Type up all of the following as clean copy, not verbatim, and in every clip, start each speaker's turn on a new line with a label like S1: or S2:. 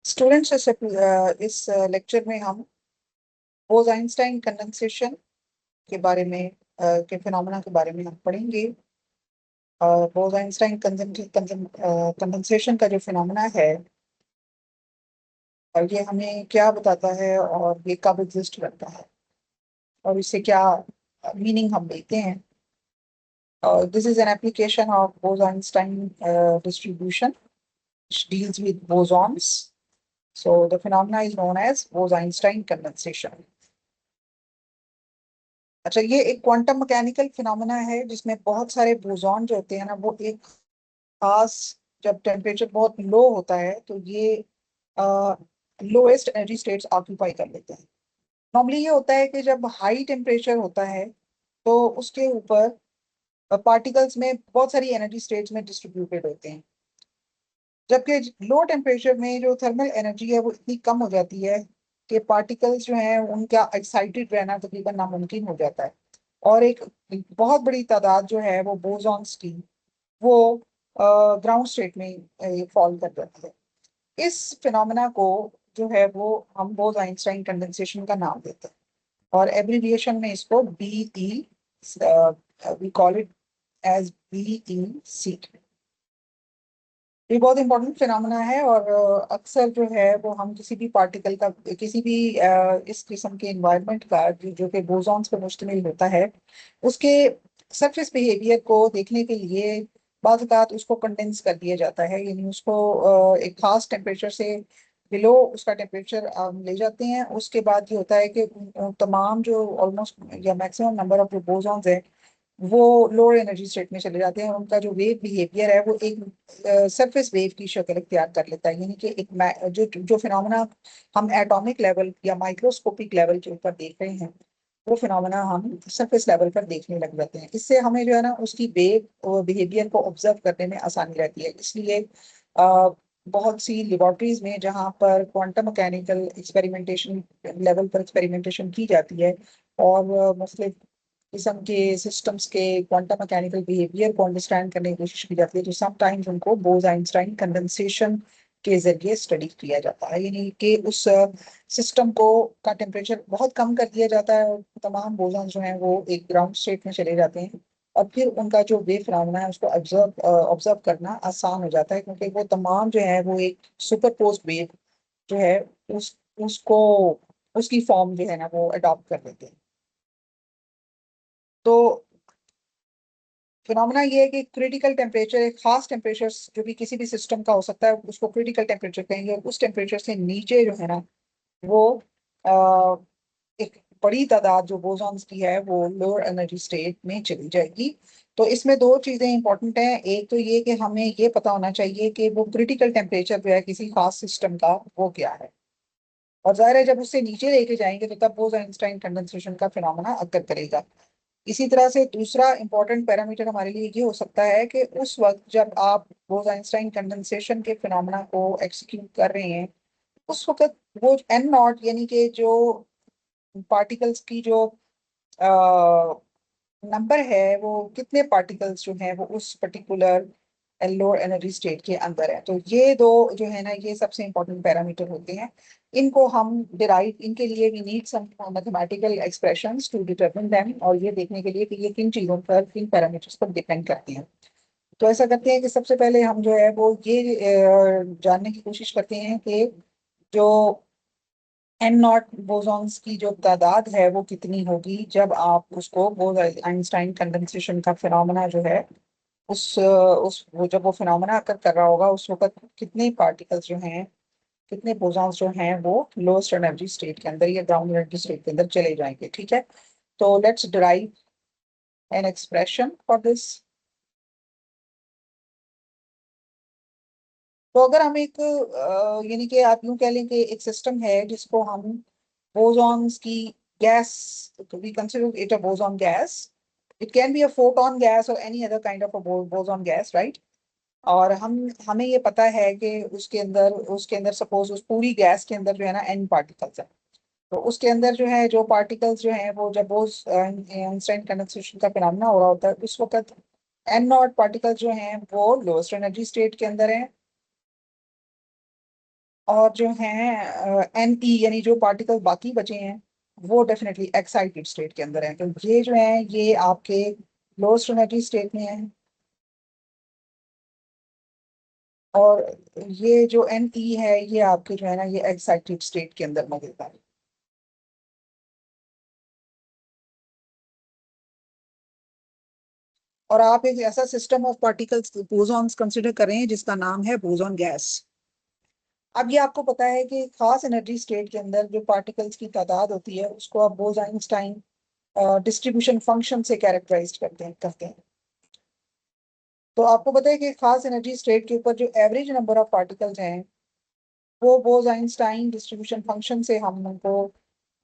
S1: Students इस lecture में हम बोज-आइंस्टाइन कंडेंसेशन के बारे में के फिनोमेना के बारे में हम पढ़ेंगे। बोज-आइंस्टाइन कंडेंसेशन का जो फिनोमेना है ये हमें क्या बताता है और ये कब एग्जिस्ट करता है और इससे क्या मीनिंग हम लेते हैं। This is an application of Bose Einstein distribution which deals with bosons. So the phenomena is known as Bose-Einstein condensation. अच्छा, ये एक क्वांटम मैकेनिकल फिनोमेना है जिसमें बहुत सारे बोसॉन जो होते हैं ना वो एक खास, जब टेम्परेचर बहुत लो होता है तो ये लोएस्ट एनर्जी स्टेट्स ऑक्यूपाई कर लेते हैं। नॉर्मली ये होता है कि जब हाई टेम्परेचर होता है तो उसके ऊपर पार्टिकल्स में बहुत सारी एनर्जी स्टेट्स में डिस्ट्रीब्यूटेड होते हैं, जबकि लो टेम्परेचर में जो थर्मल एनर्जी है वो इतनी कम हो जाती है कि पार्टिकल्स जो हैं उनका एक्साइटेड रहना तकरीबन नामुमकिन हो जाता है और एक बहुत बड़ी तादाद जो है वो बोसॉन्स की वो ग्राउंड स्टेट में फॉल कर जाती है। इस फिनोमेना को जो है वो हम बोस आइंस्टाइन कंडेंसेशन का नाम देते हैं और एब्रिविएशन में इसको BE we call it as BEC। ये बहुत इंपॉर्टेंट फिनोमेना है और अक्सर जो है वो हम किसी भी पार्टिकल का, किसी भी इस किस्म के इन्वायरमेंट का जो कि बोसॉन्स पर मुश्तमिल होता है उसके सरफेस बिहेवियर को देखने के लिए बाज़ औक़ात उसको कंडेंस कर दिया जाता है, यानी उसको एक खास टेम्परेचर से बिलो उसका टेम्परेचर ले जाते हैं। उसके बाद ये होता है कि तमाम जो ऑलमोस्ट या मैक्सिमम नंबर ऑफ जो बोसॉन्स है वो लोअर एनर्जी स्टेट में चले जाते हैं। उनका जो वेव बिहेवियर है वो एक सरफेस वेव की शक्ल इख्तियार कर लेता है, यानी कि एक जो जो फिनोमेना हम एटॉमिक लेवल या माइक्रोस्कोपिक लेवल के ऊपर देख रहे हैं वो फिनोमेना हम सरफेस लेवल पर देखने लग जाते हैं। इससे हमें जो है ना उसकी वेव बिहेवियर को ऑब्जर्व करने में आसानी रहती है। इसलिए अ, बहुत सी लेबोरेटरीज में जहाँ पर क्वांटम मैकेनिकल एक्सपेरिमेंटेशन लेवल पर एक्सपेरिमेंटेशन की जाती है और मुख्तलिफ किस्म के सिस्टम्स के क्वांटम मैकेनिकल बिहेवियर को अंडरस्टैंड करने की कोशिश की जाती है, तो समटाइम्स उनको बोज आइंस्टाइन कंडेंसेशन के जरिए स्टडी किया जाता है, यानी कि उस सिस्टम को का टेम्परेचर बहुत कम कर दिया जाता है और तमाम बोसॉन जो हैं वो एक ग्राउंड स्टेट में चले जाते हैं और फिर उनका जो वेव फिनोमेना है उसको ऑब्जर्व करना आसान हो जाता है, क्योंकि वो तमाम जो है वो एक सुपरपोज्ड वेव जो है उस उसको उसकी फॉर्म जो है ना वो अडॉप्ट कर लेते हैं। तो फिनोमेना ये है कि क्रिटिकल टेम्परेचर, एक खास टेम्परेचर जो भी किसी भी सिस्टम का हो सकता है उसको क्रिटिकल टेम्परेचर कहेंगे, और उस टेम्परेचर से नीचे जो है ना वो आ, एक बड़ी तादाद जो बोसॉन्स की है वो लोअर एनर्जी स्टेट में चली जाएगी। तो इसमें दो चीजें इंपॉर्टेंट हैं। एक तो ये कि हमें ये पता होना चाहिए कि वो क्रिटिकल टेम्परेचर जो है किसी खास सिस्टम का वो क्या है, और जाहिर है जब उससे नीचे लेके जाएंगे तो तब बोस आइंस्टाइन कंडेंसेशन का फिनोमेना अकर करेगा। इसी तरह से दूसरा इंपॉर्टेंट पैरामीटर हमारे लिए ये हो सकता है कि उस वक्त जब आप बोस आइंस्टाइन कंडेंसेशन के फिनोमेना को एक्सिक्यूट कर रहे हैं उस वक्त वो एन नॉट, यानी कि जो पार्टिकल्स की जो नंबर है वो कितने पार्टिकल्स जो हैं वो उस पर्टिकुलर लोअर एनर्जी स्टेट के अंदर है, तो ये दो जो है ना ये सबसे इंपॉर्टेंट पैरामीटर होते हैं। इनको हम डिराइव, इनके लिए we need some mathematical expressions to determine them, और ये देखने के लिए कि ये किन चीजों पर, किन पैरामीटर्स पर डिपेंड करती हैं। तो ऐसा करते हैं कि सबसे पहले हम जो है वो ये जानने की कोशिश करते हैं कि जो एन नॉट बोसॉन्स की जो तादाद है वो कितनी होगी जब आप उसको बोस आइंस्टाइन कंडेंसेशन का फिनोमेना जो है उस वो जब वो फिनोमेना अकर कर रहा होगा उस वक्त कितने पार्टिकल्स जो हैं, कितने बोसॉन्स जो हैं वो लोएस्ट एनर्जी स्टेट के अंदर या ग्राउंड एनर्जी स्टेट के अंदर चले जाएंगे। ठीक है, तो let's derive an expression for this. तो अगर हम एक यानी कि आप यूं कह लें कि एक सिस्टम है जिसको हम बोसॉन्स की गैस, we consider it a boson gas, it can be a photon gas और any other kind of a boson gas, right. और हम हमें ये पता है कि उसके अंदर सपोज उस पूरी गैस के अंदर जो है ना एन पार्टिकल्स है, तो उसके अंदर जो है जो पार्टिकल्स जो हैं वो जब वो आइंस्टाइन कंडेंसेशन का फिनोमेना हो रहा होता है उस वक्त एन नॉट पार्टिकल्स जो हैं वो लोएस्ट एनर्जी स्टेट के अंदर हैं और जो हैं एन ई यानी जो पार्टिकल बाकी बचे हैं वो डेफिनेटली एक्साइटेड स्टेट के अंदर हैं। तो ये जो है ये आपके लोएस्ट एनर्जी स्टेट में है। और ये जो एन ई है ये आपके जो है ना ये एक्साइटेड स्टेट के अंदर मौजूद है। और आप एक ऐसा system of particles bosons consider कर रहे हैं जिसका नाम है बोसॉन गैस। अब ये आपको पता है कि खास एनर्जी स्टेट के अंदर जो पार्टिकल्स की तादाद होती है उसको आप बोस-आइंस्टाइन डिस्ट्रीब्यूशन फंक्शन से कैरेक्टराइज करते हैं। तो आपको पता है कि खास एनर्जी स्टेट के ऊपर जो एवरेज नंबर ऑफ पार्टिकल्स हैं वो बोस-आइंस्टाइन डिस्ट्रीब्यूशन फंक्शन से हम उनको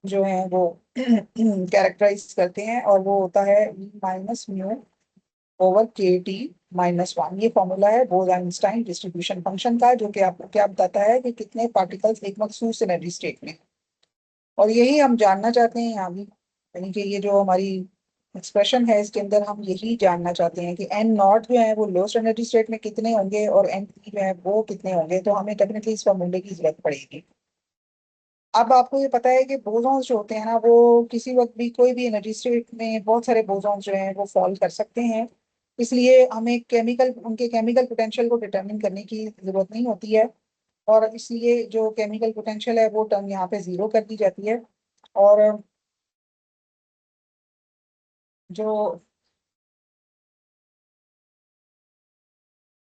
S1: जो है वो कैरेक्टराइज करते हैं, और वो होता है -μ/kT-1। ये फॉर्मूला है बोस आइंस्टाइन डिस्ट्रीब्यूशन फंक्शन का, जो कि आपको क्या बताता है कि कितने पार्टिकल्स एक मखसूस एनर्जी स्टेट में। और यही हम जानना चाहते हैं यहाँ भी, यानी कि ये जो हमारी एक्सप्रेशन है इसके अंदर हम यही जानना चाहते हैं कि एन नॉट जो है वो लोएस्ट एनर्जी स्टेट में कितने होंगे और एन पी जो है वो कितने होंगे। तो हमें डेफिनेटली इस फॉर्मूले की जरूरत पड़ेगी। अब आपको ये पता है कि बोसॉन्स जो होते हैं ना वो किसी वक्त भी कोई भी एनर्जी स्टेट में बहुत सारे बोसॉन्स जो हैं वो फॉल कर सकते हैं। इसलिए हमें उनके केमिकल पोटेंशियल को डिटरमिन करने की जरूरत नहीं होती है। और इसलिए जो केमिकल पोटेंशियल है वो टर्म यहाँ पे जीरो कर दी जाती है। और जो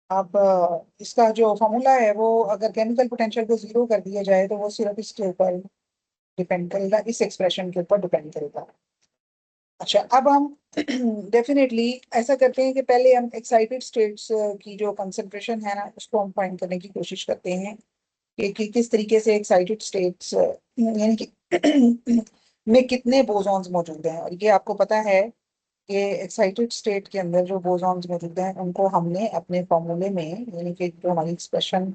S1: अब इसका जो फॉर्मूला है वो अगर केमिकल पोटेंशियल को जीरो कर दिया जाए तो वो सिर्फ इसके ऊपर डिपेंड करेगा, इस एक्सप्रेशन के ऊपर डिपेंड करेगा। अच्छा, अब हम डेफिनेटली ऐसा करते हैं कि पहले हम एक्साइटेड स्टेट्स की जो कंसंट्रेशन है ना उसको हम फाइंड करने की कोशिश करते हैं कि किस तरीके से एक्साइटेड स्टेट्स यानी कि में कितने बोसॉन्स मौजूद हैं। और ये आपको पता है कि एक्साइटेड स्टेट के अंदर जो बोसॉन्स मौजूद हैं उनको हमने अपने फॉर्मूले में, यानी कि जो हमारी expression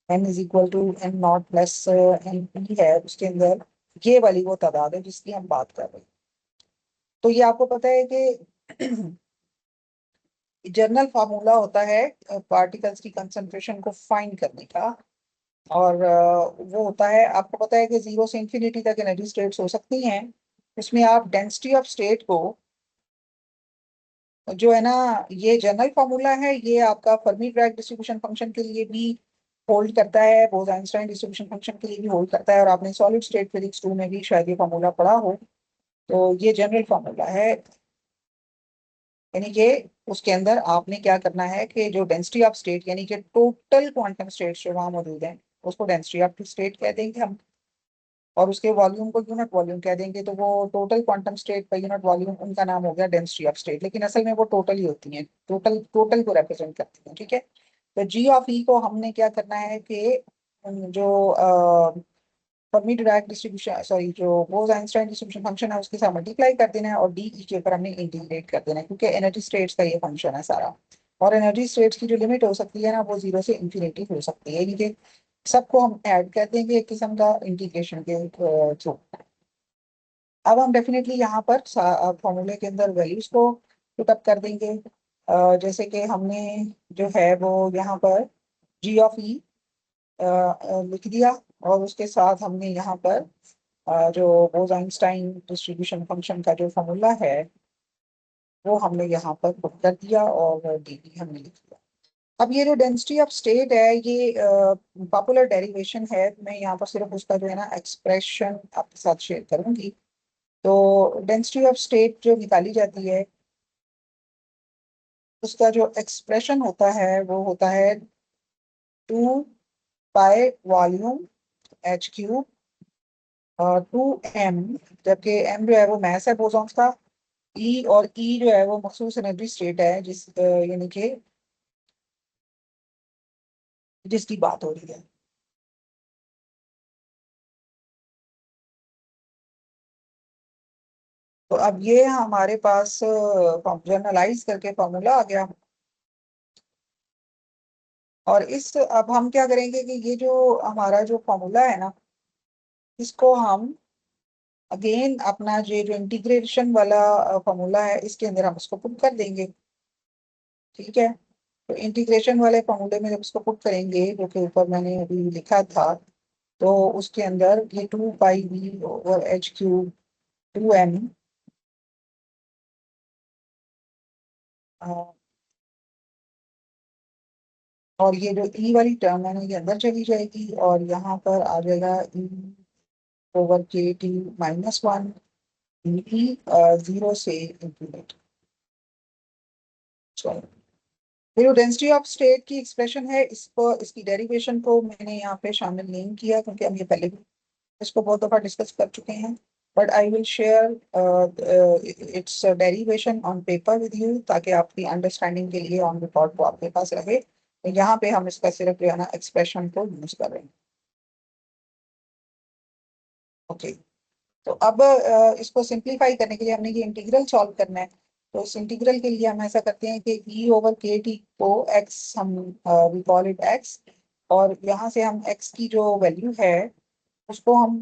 S1: n = n0 + n p है उसके अंदर ये वाली वो तादाद है जिसकी हम बात कर रहे हैं। तो ये आपको पता है कि जनरल फार्मूला होता है पार्टिकल्स की कंसंट्रेशन को फाइंड करने का। और वो होता है, आपको पता है कि जीरो से इंफिनिटी तक एनर्जी स्टेट्स हो सकती हैं। उसमें आप डेंसिटी ऑफ स्टेट को जो है ना, ये जनरल फार्मूला है, ये आपका फर्मी ड्रैग डिस्ट्रीब्यूशन फंक्शन के लिए भी होल्ड करता है, बोस आइंस्टाइन डिस्ट्रीब्यूशन फंक्शन के लिए भी होल्ड करता है, और आपने सॉलिड स्टेट फिजिक्स 2 में भी शायद ये फार्मूला पढ़ा हो। तो ये जनरल फार्मूला है, यानी कि उसके अंदर आपने क्या करना है कि जो डेंसिटी ऑफ स्टेट यानी कि टोटल क्वांटम स्टेट्स जो वहां मौजूद हैं उसको डेंसिटी ऑफ स्टेट कह देंगे हम। और उसके वॉल्यूम को यूनिट वॉल्यूम कह देंगे। तो वो टोटल क्वांटम स्टेट का यूनिट वॉल्यूम उनका नाम हो गया डेंसिटी ऑफ स्टेट, लेकिन असल में वो टोटल ही होती हैं, टोटल टोटल को रिप्रेजेंट करती हैं। ठीक है। तो जी ऑफ ई को हमने क्या करना है कि जो फर्मी डिराक डिस्ट्रीब्यूशन, सॉरी, जो बोस आइंस्टाइन डिस्ट्रीब्यूशन फंक्शन है उसके साथ मल्टीप्लाई कर देना है, और डी ई के ऊपर हमने इंटीग्रेट कर देना है, क्योंकि एनर्जी स्टेट्स का ये फंक्शन है सारा। और एनर्जी स्टेट्स की जो लिमिट हो सकती है ना वो जीरो से इंफिनिटी हो सकती है, यानी कि सबको हम ऐड कर देंगे एक किस्म का इंटीग्रेशन के थ्रू। अब हम डेफिनेटली यहाँ पर फॉर्मूले के अंदर वैल्यूज को पुटअप कर देंगे। जैसे कि हमने जो है वो यहाँ पर जी ऑफ ई लिख दिया, और उसके साथ हमने यहाँ पर जो बोस आइंस्टाइन डिस्ट्रीब्यूशन फंक्शन का जो फॉर्मूला है वो हमने यहाँ पर पुट कर दिया, और डी भी हमने लिख दिया। अब ये जो डेंसिटी ऑफ स्टेट है ये पॉपुलर डेरिवेशन है, मैं यहाँ पर सिर्फ उसका जो है ना एक्सप्रेशन आपके साथ शेयर करूंगी। तो डेंसिटी ऑफ स्टेट जो निकाली जाती है उसका जो एक्सप्रेशन होता है वो होता है 2 पाई वॉल्यूम h³ और 2m, जबकि m जो है वो मास है बोसॉन्स का। E और E जो है वो मखसूस एनर्जी स्टेट है यानी कि जिसकी बात हो रही है। तो अब ये हमारे पास जनरलाइज करके फॉर्मूला आ गया। और इस अब हम क्या करेंगे कि ये जो हमारा जो फॉर्मूला है ना इसको हम अगेन अपना जो इंटीग्रेशन वाला फॉर्मूला है इसके अंदर हम उसको पुट कर देंगे। ठीक है। तो इंटीग्रेशन वाले फॉर्मूले में जब इसको पुट करेंगे जो कि ऊपर मैंने अभी लिखा था, तो उसके अंदर ये 2 पाई v/h³ 2m, और ये जो ई वाली टर्म है ना ये अंदर चली जाएगी, और यहाँ पर आ जाएगा e/kt-1 ई 0 से इंफिनिटी। चलो, ये जो डेंसिटी ऑफ स्टेट की एक्सप्रेशन है, इसको इसकी डेरिवेशन को मैंने यहाँ पे शामिल नहीं किया क्योंकि हम ये पहले भी इसको बहुत दफा डिस्कस कर चुके हैं। But I will share its derivation on paper with you, ताकि आपकी अंडरस्टैंडिंग के लिए ऑन रिकॉर्ड वो आपके पास रहे। तो यहाँ पे हम इसका सिर्फ जो है ना एक्सप्रेशन को यूज कर रहे हैं। ओके, तो अब इसको सिंप्लीफाई करने के लिए हमने ये इंटीग्रल सॉल्व करना है। तो इस इंटीग्रल के लिए हम ऐसा करते हैं कि e/kt को x, हम वी कॉल इट x, और यहाँ से हम x की जो वैल्यू है उसको हम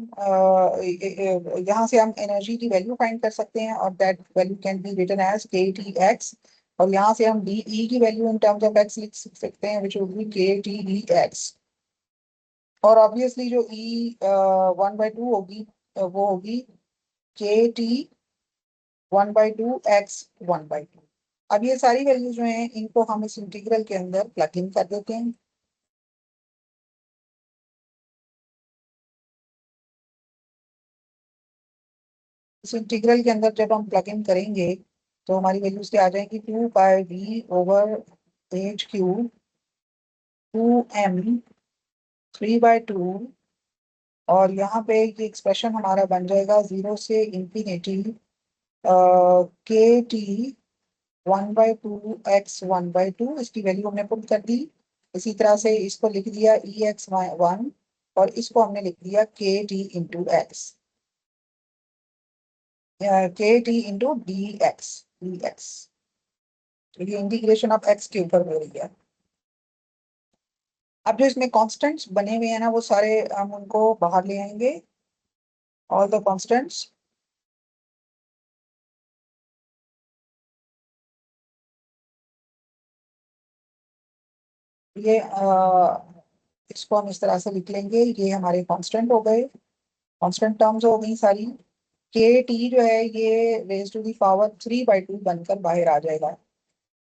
S1: यहाँ से हम एनर्जी की वैल्यू फाइंड कर सकते हैं, और that value can be written as kTx। और यहाँ से हम dE की value in terms of x लिख सकते हैं, विच वुड बी kTex। और ऑब्वियसली जो e1/2 होगी, वो होगी kt1/2 x 1/2। अब ये सारी वैल्यू जो हैं इनको हम इस इंटीग्रल के अंदर प्लग इन कर देते हैं। इस इंटीग्रल के अंदर जब हम प्लग इन करेंगे तो हमारी वैल्यूज क्या आ जाएंगी, 2 πv/h³ 2m 3/2, और यहाँ पे ये एक्सप्रेशन हमारा बन जाएगा 0 से इंफिनिटी kt1/2 x 1/2। इसकी वैल्यू हमने पुट कर दी। इसी तरह से इसको लिख दिया ex1, और इसको हमने लिख दिया kt/x, kt/dx। तो ये इंटीग्रेशन ऑफ x के ऊपर हो रही है। अब जो इसमें कांस्टेंट्स बने हुए हैं ना वो सारे हम उनको बाहर ले आएंगे, ऑल द कांस्टेंट्स। ये इसको हम इस तरह से लिख लेंगे, ये हमारे कांस्टेंट हो गए, कांस्टेंट टर्म्स हो गई सारी। के टी जो है ये रेज टू दी पावर 3/2 बनकर बाहर आ जाएगा,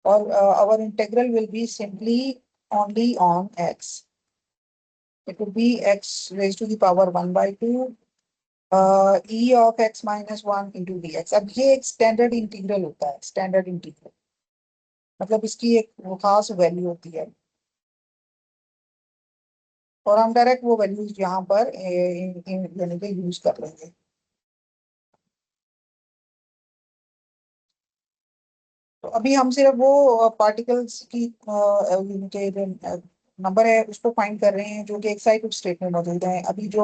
S1: और our integral will be simply only on x. It will be x raise to the power 1/2 e of x - 1 into d x. अब ये एक स्टैंडर्ड इंटीग्रल होता है, स्टैंडर्ड इंटीग्रल मतलब इसकी एक वो खास वैल्यू होती है, और हम डायरेक्ट वो वैल्यूज यहाँ पर यानी कि यूज कर लेंगे। तो अभी हम सिर्फ वो पार्टिकल्स की के जो नंबर है उसको फाइंड कर रहे हैं जो कि एक्साइटेड स्टेट में मौजूद है। अभी जो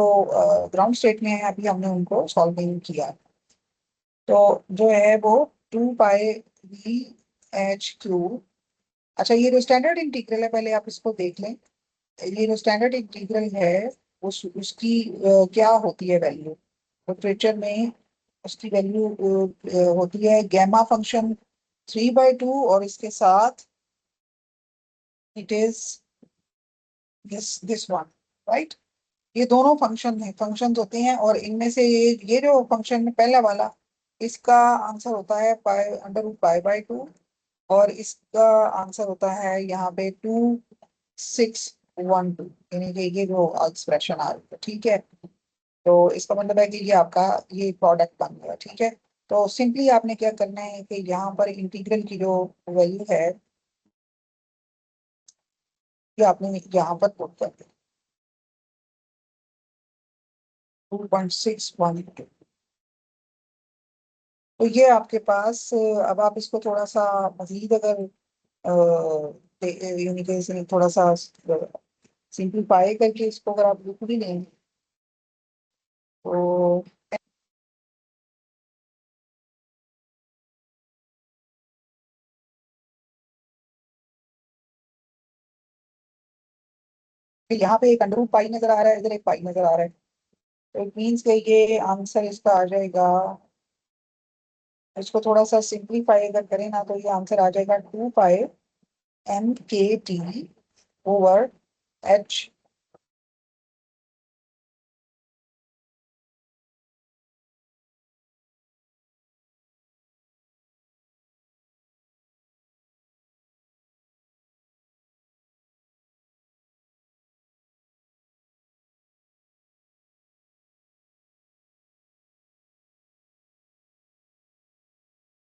S1: ग्राउंड स्टेट में है अभी हमने उनको सॉल्व नहीं किया। तो जो है वो 2 πv/h³। अच्छा, ये जो स्टैंडर्ड इंटीग्रल है पहले आप इसको देख लें। ये जो स्टैंडर्ड इंटीग्रल है उसकी क्या होती है वैल्यू लिटरेचर में। उसकी वैल्यू होती है गैमा फंक्शन 3/2, और इसके साथ it is this one, right. ये दोनों फंक्शन है, फंक्शंस होते हैं, और इनमें से ये जो फंक्शन है पहला वाला, इसका आंसर होता है पाई √π/2, और इसका आंसर होता है यहाँ पे 2 6 1 2, यानी कि ये जो एक्सप्रेशन आ रही है, ठीक है। तो इसका मतलब है कि ये आपका ये प्रोडक्ट बन गया, ठीक है। तो सिंपली आपने क्या करना है कि यहाँ पर इंटीग्रल की जो वैल्यू है ये आपने यहाँ पर पुट कर दी, 2.612। तो ये आपके पास अब आप इसको थोड़ा सा मजीद अगर यानी कि इसे थोड़ा सा सिंप्लीफाई करके इसको अगर आप लिख भी लें तो यहाँ पे एक √π नजर आ रहा है, इधर एक पाई नजर आ रहा है। तो इट मीन्स कि ये आंसर इसका आ जाएगा, इसको थोड़ा सा सिंप्लीफाई अगर करें ना तो ये आंसर आ जाएगा 2π m/kt/h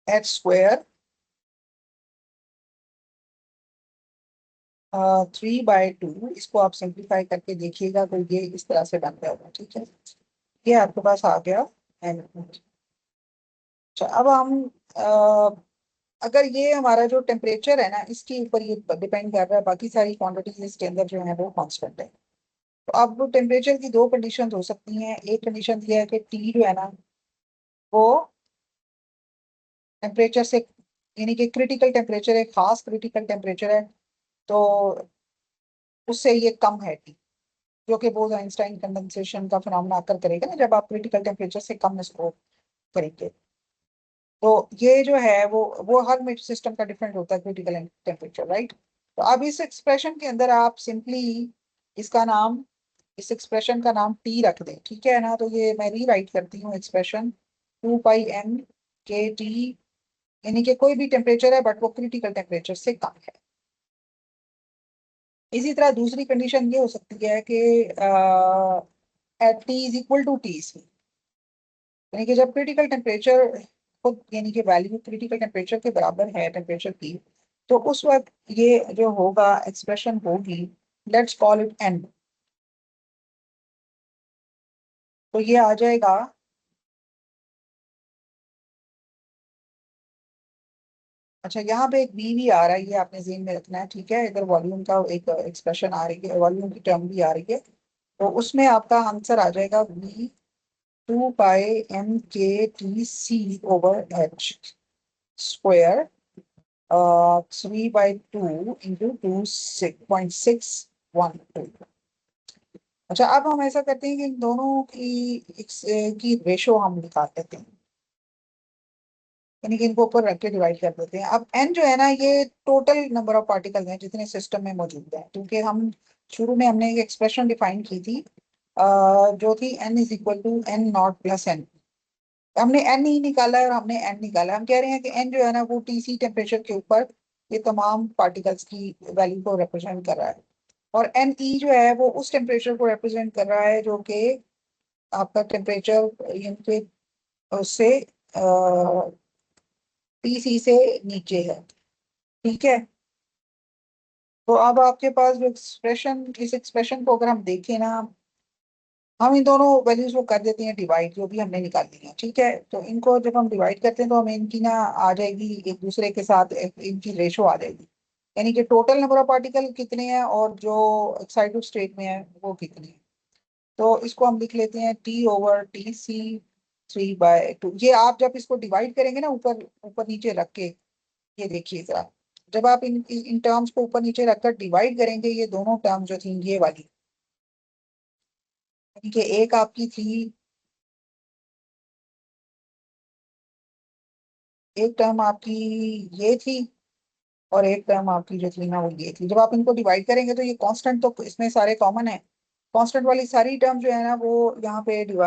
S1: एच स्क्वायर 3/2, इसको आप सिंप्लीफाई करके देखिएगा तो ये इस तरह से बन जाएगा। ठीक है, ये आपके पास आ गया n। अच्छा, अब हम अगर ये हमारा जो टेम्परेचर है ना, इसके ऊपर ये डिपेंड कर रहा है, बाकी सारी क्वांटिटीज इसके अंदर जो है वो कांस्टेंट है। तो अब टेम्परेचर की दो कंडीशन हो सकती हैं। एक कंडीशन ये है कि टी जो है ना वो टेम्परेचर से, यानी कि क्रिटिकल टेम्परेचर, एक खास क्रिटिकल टेम्परेचर है, तो उससे ये कम है टी, जो कि बोज आइंस्टाइन कंडेंसेशन का फिनोमेना आकर करेगा ना, जब आप क्रिटिकल टेम्परेचर से कम इसको करेंगे। तो ये जो है वो हर सिस्टम का डिफरेंट होता है क्रिटिकल टेम्परेचर, राइट। तो अब इस एक्सप्रेशन के अंदर आप सिंपली इसका नाम, इस एक्सप्रेशन का नाम टी रख दें। ठीक है ना, तो ये मैं रीराइट करती हूँ एक्सप्रेशन 2 πm के टी, यानी कि कोई भी टेम्परेचर है बट वो क्रिटिकल टेम्परेचर से कम है। इसी तरह दूसरी कंडीशन ये हो सकती है कि at T is equal to T C, यानी कि जब क्रिटिकल टेम्परेचर खुद, यानी कि वैल्यू क्रिटिकल टेम्परेचर के बराबर है टेम्परेचर की, तो उस वक्त ये जो होगा एक्सप्रेशन होगी, लेट्स कॉल इट एन। तो ये आ जाएगा, अच्छा यहाँ पे एक वी भी आ रहा है, ये आपने ज़हन में रखना है। ठीक है, इधर वॉल्यूम का एक एक्सप्रेशन आ रही है, वॉल्यूम की टर्म भी आ रही है, तो उसमें आपका आंसर आ जाएगा वी 2 πm के T C over H square 3/2 × 2 6.612। अच्छा, अब हम ऐसा करते हैं कि इन दोनों की रेशो हम निकाल लेते हैं, यानी कि इनको ऊपर रख के डिवाइड कर देते हैं। अब एन जो है ना, ये टोटल नंबर ऑफ पार्टिकल्स हैं जितने सिस्टम में मौजूद हैं, क्योंकि हम शुरू में हमने एक एक्सप्रेशन डिफाइन की थी जो थी N is equal to N naught plus N. हमने एन ही निकाला है और हमने एन निकाला है। हम कह रहे हैं कि एन जो है ना वो टीसी टेम्परेचर के ऊपर ये तमाम पार्टिकल्स की वैल्यू को रिप्रेजेंट कर रहा है, और एन ई जो है वो उस टेम्परेचर को रिप्रेजेंट कर रहा है जो कि आपका टेम्परेचर यानी कि उससे टीसी से नीचे है। ठीक है, तो अब आपके पास जो एक्सप्रेशन, इस एक्सप्रेशन को अगर हम देखें ना, हम इन दोनों वैल्यूज को कर देते हैं डिवाइड, जो भी हमने निकाली है। ठीक है, तो इनको जब हम डिवाइड करते हैं तो हमें इनकी ना आ जाएगी एक दूसरे के साथ इनकी रेशो आ जाएगी, यानी कि टोटल नंबर ऑफ पार्टिकल कितने हैं और जो एक्साइटेड स्टेट में है वो कितने हैं। तो इसको हम लिख लेते हैं टी ओवर टी सी 3/2। ये आप जब इसको डिवाइड करेंगे ना ऊपर ऊपर नीचे रख के, ये देखिए जरा, जब आप इन इन टर्म्स को ऊपर नीचे रखकर डिवाइड करेंगे, ये दोनों टर्म जो थी ये वाली, यानी कि एक आपकी थी, एक टर्म आपकी ये थी, और एक टर्म आपकी जो थी ना वो ये थी। जब आप इनको डिवाइड करेंगे तो ये कांस्टेंट तो इसमें सारे कॉमन है, कांस्टेंट वाली सारी टर्म जो है ना वो यहाँ पे जो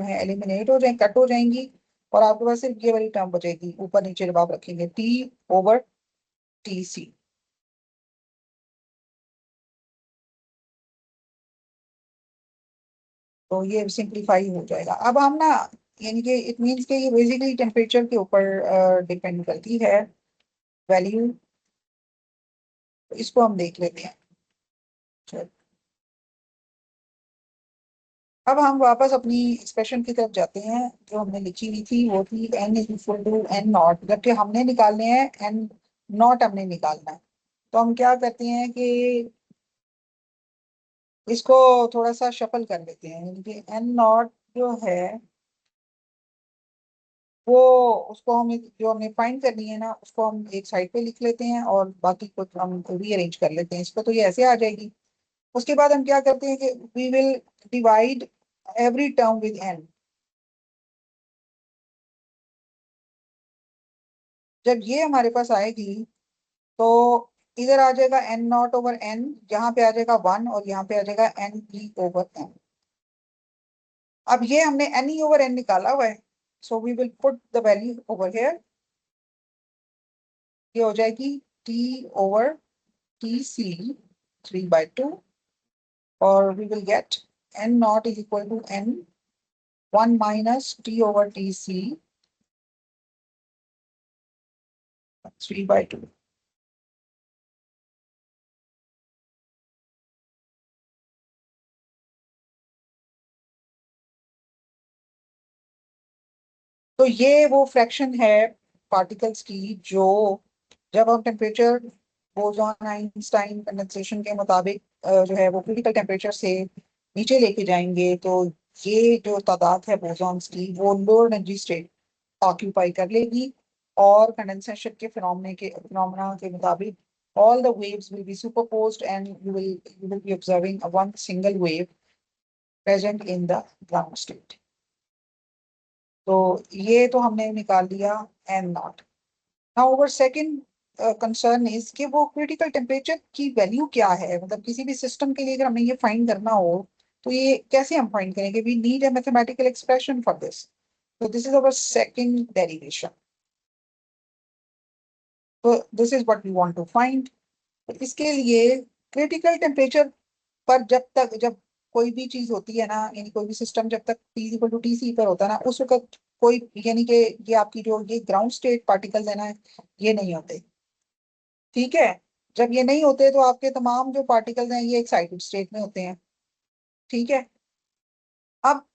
S1: है एलिमिनेट हो जाए, कट हो जाएंगी, और आपके पास सिर्फ ये वाली टर्म बचेगी ऊपर नीचे जब आप रखेंगे, टी ओवर टी सी। तो ये सिंप्लीफाई हो जाएगा। अब हम ना, यानी कि इट मीन्स कि ये बेसिकली टेम्परेचर के ऊपर डिपेंड करती है वैल्यू। तो इसको हम देख लेते हैं। चलो, अब हम वापस अपनी एक्सप्रेशन की तरफ जाते हैं। जो हमने लिखी हुई थी वो थी N is equal to N naught, जबकि हमने निकालने हैं एन नॉट, हमने निकालना है। तो हम क्या करते हैं कि इसको थोड़ा सा शफल कर लेते हैं, यानी कि एन नॉट जो है वो, उसको हम जो हमने फाइंड करनी है ना उसको हम एक साइड पे लिख लेते हैं, और बाकी को हम रीअरेंज कर लेते हैं इसको, तो ये ऐसे आ जाएगी। उसके बाद हम क्या करते हैं कि we will divide every term with N. जब ये हमारे पास आएगी तो इधर आ जाएगा एन नॉट ओवर एन, यहाँ पे आ जाएगा 1, और यहाँ पे आ जाएगा एन ई ओवर एन। अब ये हमने एन ई ओवर एन निकाला हुआ है, so we will put the value over here. ये हो जाएगी टी ओवर टी सी 3/2, और we will get N naught is equal to N 1 - T over T C 3/2। तो ये वो फ्रैक्शन है पार्टिकल्स की जो जब हम टेम्परेचर बोसॉन आइंस्टाइन कंडेंसेशन के मुताबिक जो है वो क्रिटिकल टेम्परेचर से नीचे लेके जाएंगे, तो ये जो तादाद है बोसॉन्स की वो लोअर एनर्जी स्टेट ऑक्यूपाई कर लेगी। और कंडेंसेशन के फिनोमेना के मुताबिक all the waves will be superposed and you will be observing a one single wave present in the ground state। तो ये तो हमने निकाल लिया N naught. Now our second concern is कि वो क्रिटिकल टेम्परेचर की वैल्यू क्या है, मतलब किसी भी सिस्टम के लिए अगर हमें ये फाइंड करना हो तो ये कैसे हम फाइंड करेंगे। We need a mathematical expression for this. तो this is our second derivation. तो this is what we want to find. इसके लिए क्रिटिकल टेम्परेचर पर जब कोई भी चीज होती है ना, यानी कोई भी सिस्टम जब तक T equal to T C पर होता है ना, उस वक्त कोई यानी कि ये आपकी जो ये ग्राउंड स्टेट पार्टिकल्स है ना, ये नहीं होते। ठीक है। जब ये नहीं होते तो आपके तमाम जो पार्टिकल्स हैं ये एक्साइटेड स्टेट में होते हैं। ठीक है। अब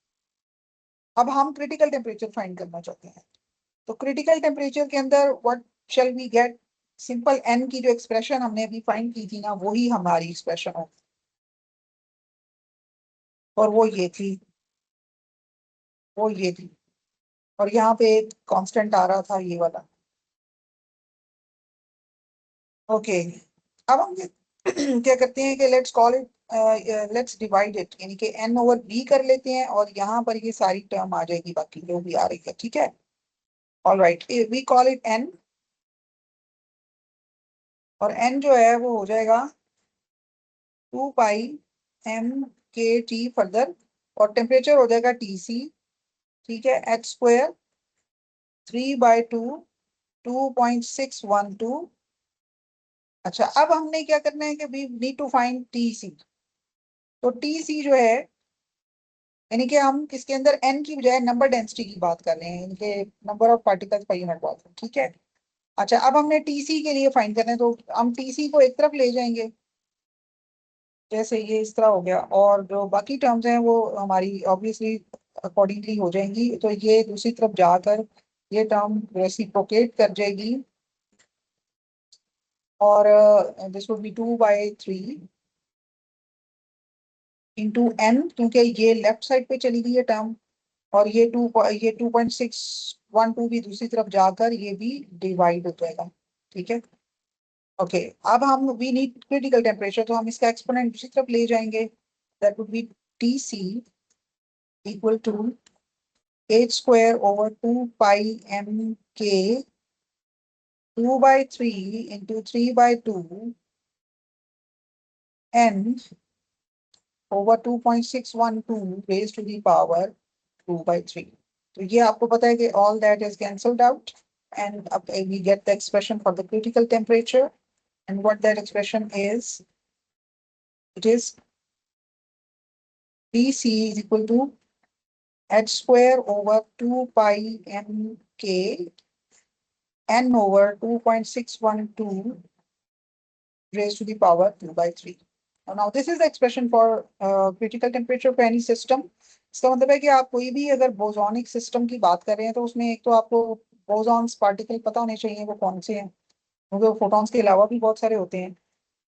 S1: अब हम क्रिटिकल टेम्परेचर फाइंड करना चाहते हैं। तो क्रिटिकल टेम्परेचर के अंदर what shall we get. Simple N की जो एक्सप्रेशन हमने अभी फाइंड की थी ना, वही हमारी एक्सप्रेशन हो। और वो ये थी। और यहाँ पे एक कांस्टेंट आ रहा था, ये वाला। ओके। अब हम क्या करते हैं कि let's call it, let's divide it, यानी कि एन ओवर बी कर लेते हैं और यहाँ पर ये सारी टर्म आ जाएगी बाकी जो भी आ रही है। ठीक है। All right, we call it N. और एन जो है वो हो जाएगा 2 pi m k t further. और टेम्परेचर हो जाएगा Tc। ठीक है। h² 3/2 2.612। अच्छा, अब हमने क्या करना है कि we need to find Tc। तो Tc जो है, यानी कि हम इसके अंदर n की बजाय नंबर डेंसिटी की बात कर रहे हैं, यानी कि number of particles per unit volume. ठीक है। अच्छा, अब हमने Tc के लिए फाइंड करना है, तो हम Tc को एक तरफ ले जाएंगे, जैसे ये इस तरह हो गया, और जो बाकी टर्म्स हैं वो हमारी ऑब्वियसली अकॉर्डिंगली हो जाएंगी। तो ये दूसरी तरफ जाकर ये टर्म रेसिप्रोकेट कर जाएगी, और this would be 2/3 into n, क्योंकि ये लेफ्ट साइड पे चली गई है टर्म। और ये 2.612 भी दूसरी तरफ जाकर ये भी डिवाइड हो जाएगा। ठीक है। ओके। अब हम वी नीड क्रिटिकल टेम्परेचर, तो हम इसका एक्सपोनेंट दूसरी तरफ ले जाएंगे। That would be Tc equal to h² over 2 pi m k 2/3 into 3/2 n over 2.612 raise to the power 2/3। तो ये आपको पता है कि all that is cancelled out, and we get the expression for the critical temperature, and what that expression is, it is Tc is equal to h² over 2 pi m k n over 2.612 raised to the power 2/3। Now this is the expression for critical temperature for any system। इसका मतलब है कि आप कोई भी अगर बोसोनिक system की बात कर रहे हैं तो उसमें एक तो आपको बोसॉन्स पार्टिकल पता होने चाहिए वो कौन से हैं, क्योंकि फोटॉन्स के अलावा भी बहुत सारे होते हैं।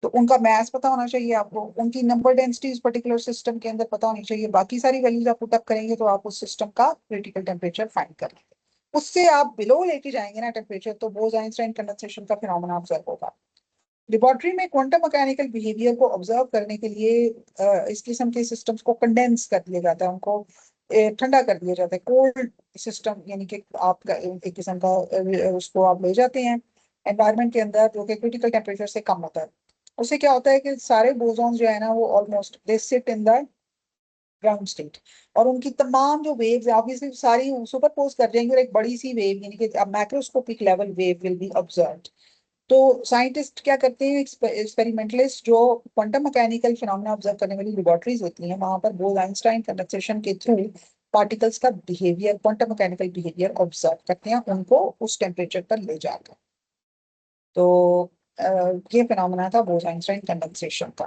S1: तो उनका मैथ पता होना चाहिए आपको, उनकी नंबर डेंसिटी उस पर्टिकुलर सिस्टम के अंदर पता होनी चाहिए। बाकी सारी वैल्यूज आप पुटअप करेंगे तो आप उस सिस्टम का क्रिटिकल टेम्परेचर फाइंड कर लेंगे। उससे आप बिलो लेके जाएंगे ना टेम्परेचर, तो बोस आइंस्टाइन कंडेंसेशन का फिनोमेना ऑब्जर्व होगा। लेबोरेटरी में क्वांटम मैकेनिकल बिहेवियर को ऑब्जर्व करने के लिए इस किस्म के सिस्टम्स को कंडेंस कर दिया जाता है, उनको ठंडा कर दिया जाता है। कोल्ड सिस्टम, यानी कि आपका एक किस्म का उसको आप ले जाते हैं एनवायरनमेंट के अंदर जो कि क्रिटिकल टेम्परेचर से कम होता है। उससे क्या होता है कि सारे बोसॉन्स जो है ना वो almost they sit in the ground state, और उनकी तमाम जो वेव्स है ऑब्वियसली सारी सुपरपोज कर जाएंगी, और एक बड़ी सी वेव यानी कि macroscopic level wave will be observed. तो साइंटिस्ट क्या करते हैं, एक्सपेरिमेंटलिस्ट जो क्वांटम मैकेनिकल फिनोमेना ऑब्जर्व करने वाली लेबोरेटरीज होती हैं, वहां पर बोस आइंस्टाइन कंडेंसेशन के थ्रू पार्टिकल्स का behaviour, quantum mechanical behaviour observe करते हैं, उनको उस टेम्परेचर पर ले जाकर। तो ये फिनोमेना था बोस-आइंस्टाइन कंडेंसेशन का।